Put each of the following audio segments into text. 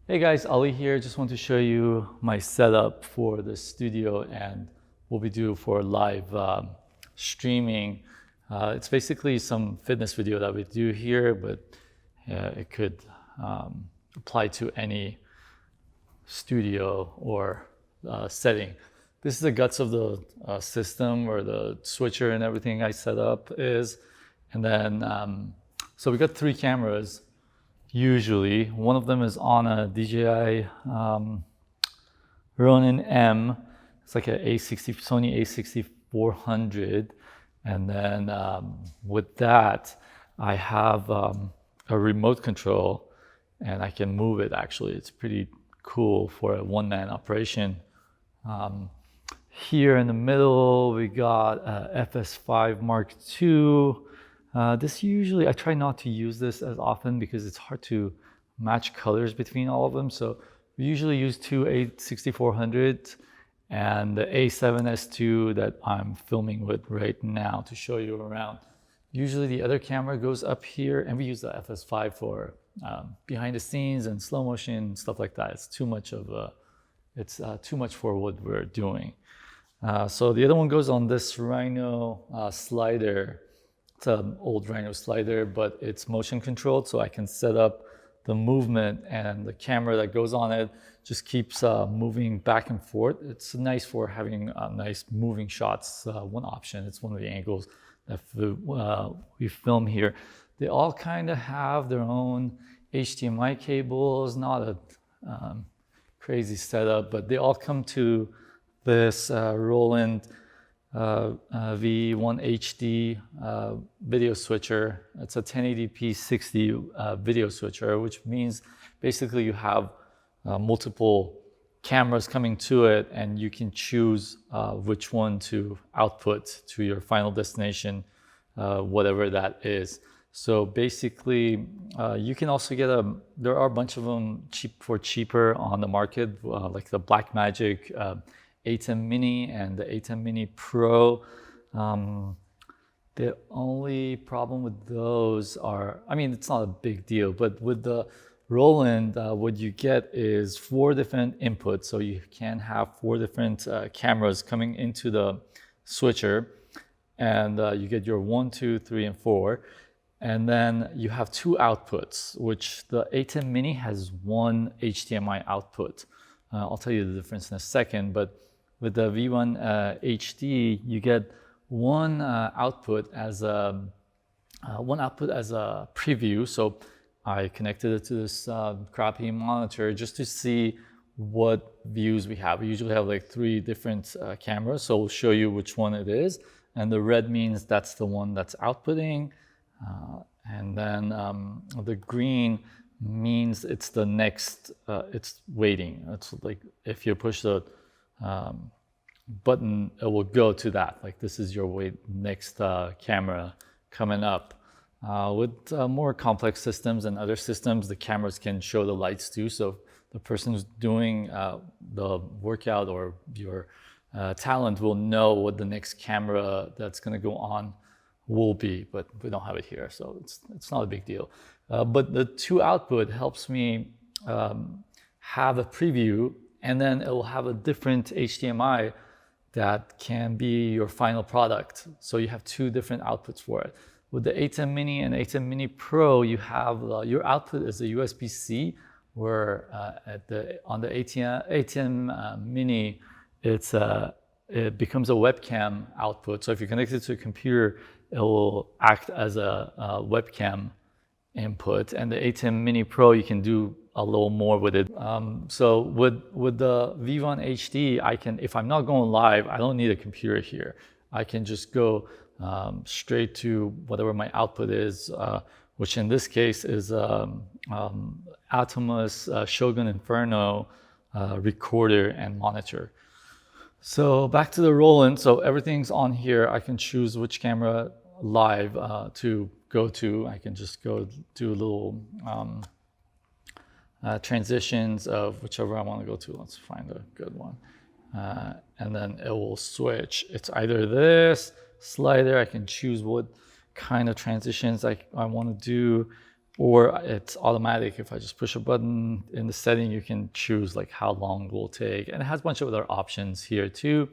Hey guys, Ali here. Just want to show you my setup for the studio and what we do for live streaming. It's basically some fitness video that we do here, but it could apply to any studio or setting. This is the guts of the system, where the switcher and everything I set up is. And then, so we got three cameras. Usually, one of them is on a DJI Roland M. It's like a Sony A6400, and then with that, I have a remote control, and I can move it. Actually, it's pretty cool for a one-man operation. Here in the middle, we got a FS5 Mark II. This usually, I try not to use this as often because it's hard to match colors between all of them. So we usually use two A6400 and the A7S II that I'm filming with right now to show you around. Usually the other camera goes up here, and we use the FS5 for behind the scenes and slow motion, stuff like that. It's too much for what we're doing. So the other one goes on this Rhino slider. It's an old Rhino slider, but it's motion controlled, so I can set up the movement, and the camera that goes on it just keeps moving back and forth. It's nice for having nice moving shots. One option. It's one of the angles that we film here. They all kind of have their own HDMI cables. Not a crazy setup, but they all come to this Roland V-1hd video switcher. It's a 1080p 60 video switcher, which means basically you have multiple cameras coming to it, and you can choose which one to output to your final destination, whatever that is. So basically, you can also get there are a bunch of them cheaper on the market, like the Blackmagic ATEM Mini and the ATEM Mini Pro. The only problem with those are, I mean, it's not a big deal, but with the Roland, what you get is 4 different inputs. So you can have 4 different cameras coming into the switcher, and you get your 1, 2, 3, and 4. And then you have 2 outputs, which the ATEM Mini has 1 HDMI output. I'll tell you the difference in a second, but with the V-1hd, you get one output as a preview. So I connected it to this crappy monitor just to see what views we have. We usually have like 3 different cameras, so we'll show you which one it is. And the red means that's the one that's outputting, and then the green means it's the next. It's waiting. It's like if you push the button, it will go to that. Like, this is your next camera coming up. With more complex systems and other systems, the cameras can show the lights too. So the person who's doing the workout or your talent will know what the next camera that's going to go on will be, but we don't have it here, so it's not a big deal. But the 2 output helps me have a preview, and then it will have a different HDMI that can be your final product. So you have 2 different outputs for it. With the ATEM Mini and ATEM Mini Pro, you have your output is a USB-C, where on the ATEM Mini, it becomes a webcam output. So if you connect it to a computer, it will act as a webcam input. And the ATEM Mini Pro, you can do a little more with it. So with the V-1hd, I can, if I'm not going live, I don't need a computer here. I can just go straight to whatever my output is, which in this case is Atomos Shogun Inferno recorder and monitor. So back to the Roland. So everything's on here. I can choose which camera live to go to. I can just go do little transitions of whichever I want to go to. Let's find a good one. And then it will switch. It's either this slider. I can choose what kind of transitions I want to do. or it's automatic. If I just push a button in the setting, you can choose like how long it will take, and it has a bunch of other options here too.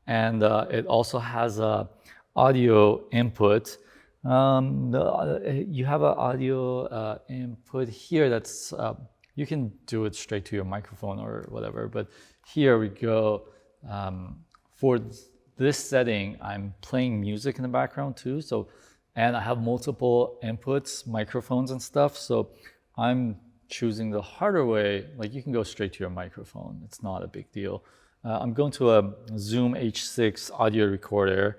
And it also has a audio input. You have an audio input here that's you can do it straight to your microphone or whatever, but here we go. For this setting, I'm playing music in the background too, so, and I have multiple inputs, microphones and stuff, so I'm choosing the harder way. Like, you can go straight to your microphone, it's not a big deal. I'm going to a Zoom H6 audio recorder.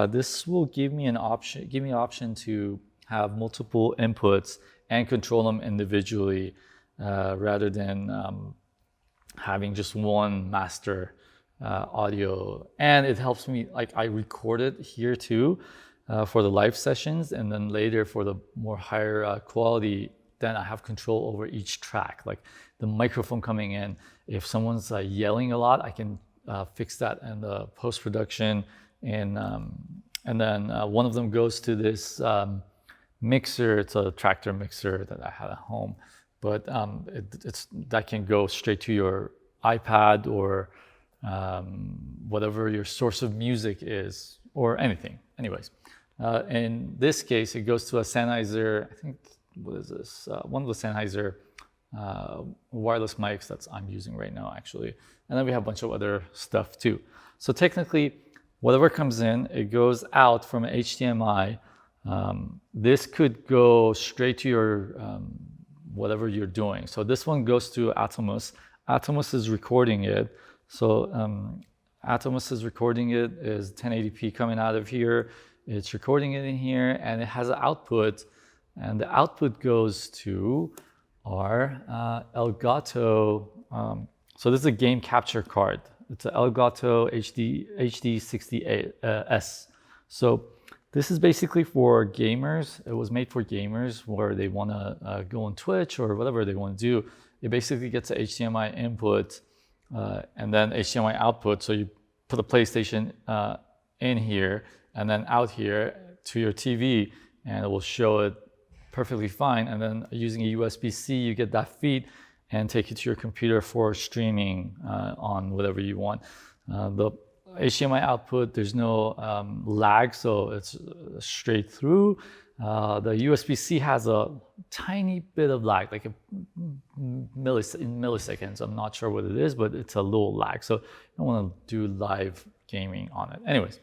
This will give me an option to have multiple inputs and control them individually, rather than having just one master audio. And it helps me, like, I record it here too for the live sessions, and then later for the more higher quality, then I have control over each track, like the microphone coming in. If someone's yelling a lot, I can fix that in the post-production. And then one of them goes to this mixer. It's a tractor mixer that I had at home, but that can go straight to your iPad or whatever your source of music is, or anything. Anyways, in this case, it goes to a Sennheiser. I think, what is this? One of the Sennheiser wireless mics that I'm using right now, actually. And then we have a bunch of other stuff too. So technically, whatever comes in, it goes out from an HDMI. This could go straight to your whatever you're doing. So this one goes to Atomos. Atomos is recording it. So Atomos is recording it, is 1080p coming out of here. It's recording it in here, and it has an output, and the output goes to our Elgato. So this is a game capture card. It's an Elgato HD60s. So this is basically for gamers. It was made for gamers where they want to go on Twitch or whatever they want to do. It basically gets an HDMI input and then HDMI output. So you put a PlayStation in here and then out here to your TV, and it will show it perfectly fine. And then using a USB-C, you get that feed and take it to your computer for streaming on whatever you want. The HDMI output, there's no lag, so it's straight through. The USB-C has a tiny bit of lag, like in milliseconds. I'm not sure what it is, but it's a little lag. So I don't want to do live gaming on it. Anyways,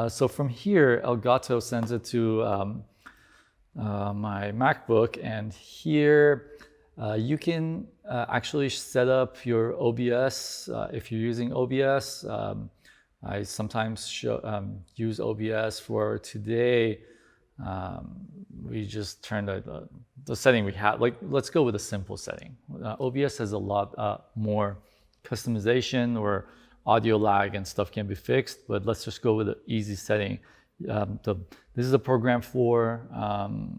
so from here, Elgato sends it to my MacBook, and here you can actually set up your OBS if you're using OBS. I sometimes use OBS. For today, we just turned the setting we had. Like, let's go with a simple setting. OBS has a lot more customization, or audio lag and stuff can be fixed, but let's just go with an easy setting. This is a program for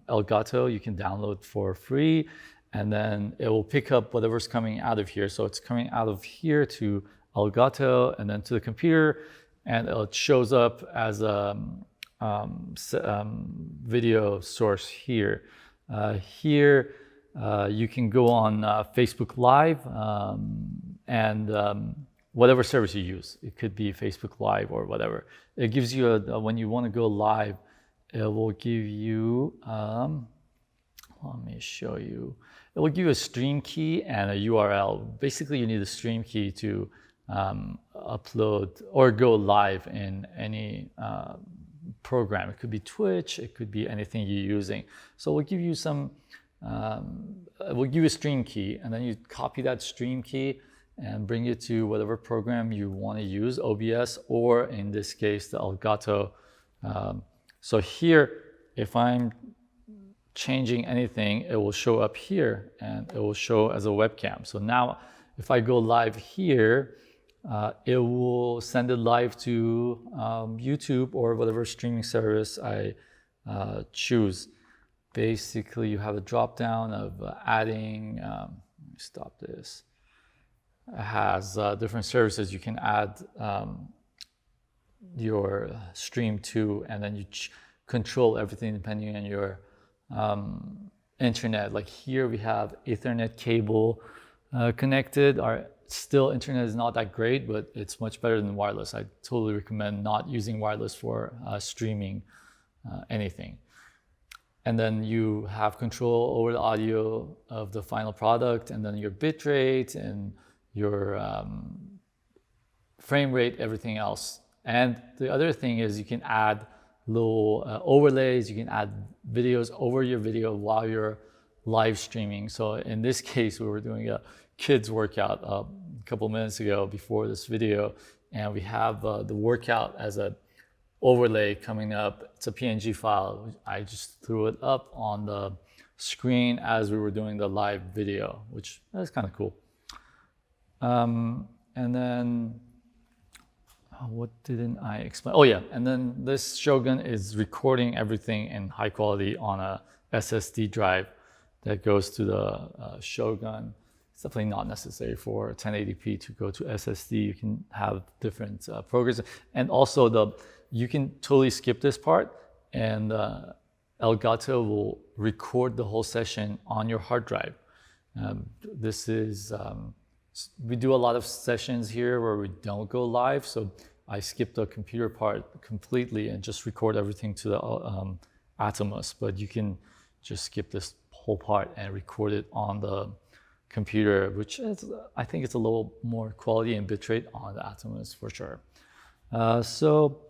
Elgato. You can download for free, and then it will pick up whatever's coming out of here. So it's coming out of here to Elgato and then to the computer, and it shows up as a video source here. Here you can go on Facebook Live and whatever service you use. It could be Facebook Live or whatever. It gives you when you want to go live, it will give you, let me show you. It will give you a stream key and a URL. Basically, you need a stream key to upload or go live in any program. It could be Twitch, it could be anything you're using. So we'll give you we'll give you a stream key, and then you copy that stream key and bring it to whatever program you want to use, OBS, or in this case, the Elgato. So here, if I'm changing anything, it will show up here, and it will show as a webcam. So now, if I go live here, it will send it live to YouTube or whatever streaming service I choose. Basically, you have a drop down of adding, let me stop this. It has different services you can add your stream to, and then you control everything depending on your internet. Like here we have Ethernet cable connected. Our still internet is not that great, but it's much better than wireless. I totally recommend not using wireless for streaming anything. And then you have control over the audio of the final product, and then your bit rate and your frame rate, everything else. And the other thing is you can add little overlays. You can add videos over your video while you're live streaming. So in this case, we were doing a kids workout a couple minutes ago before this video, and we have the workout as a overlay coming up. It's a PNG file. I just threw it up on the screen as we were doing the live video, which is kind of cool. And then what didn't I explain? Oh yeah, and then this Shogun is recording everything in high quality on a SSD drive that goes to the Shogun. It's definitely not necessary for 1080p to go to SSD. You can have different programs, and also you can totally skip this part, and Elgato will record the whole session on your hard drive. This is we do a lot of sessions here where we don't go live, so I skip the computer part completely and just record everything to the ATEM. But you can just skip this whole part and record it on the computer, which is, I think it's a little more quality and bitrate on the ATEM for sure. So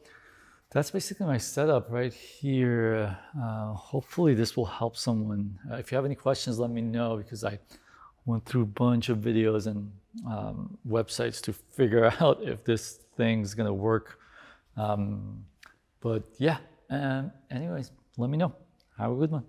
that's basically my setup right here. Hopefully this will help someone. If you have any questions, let me know, because I went through a bunch of videos and websites to figure out if this thing's gonna work. But yeah, anyways, let me know. Have a good one.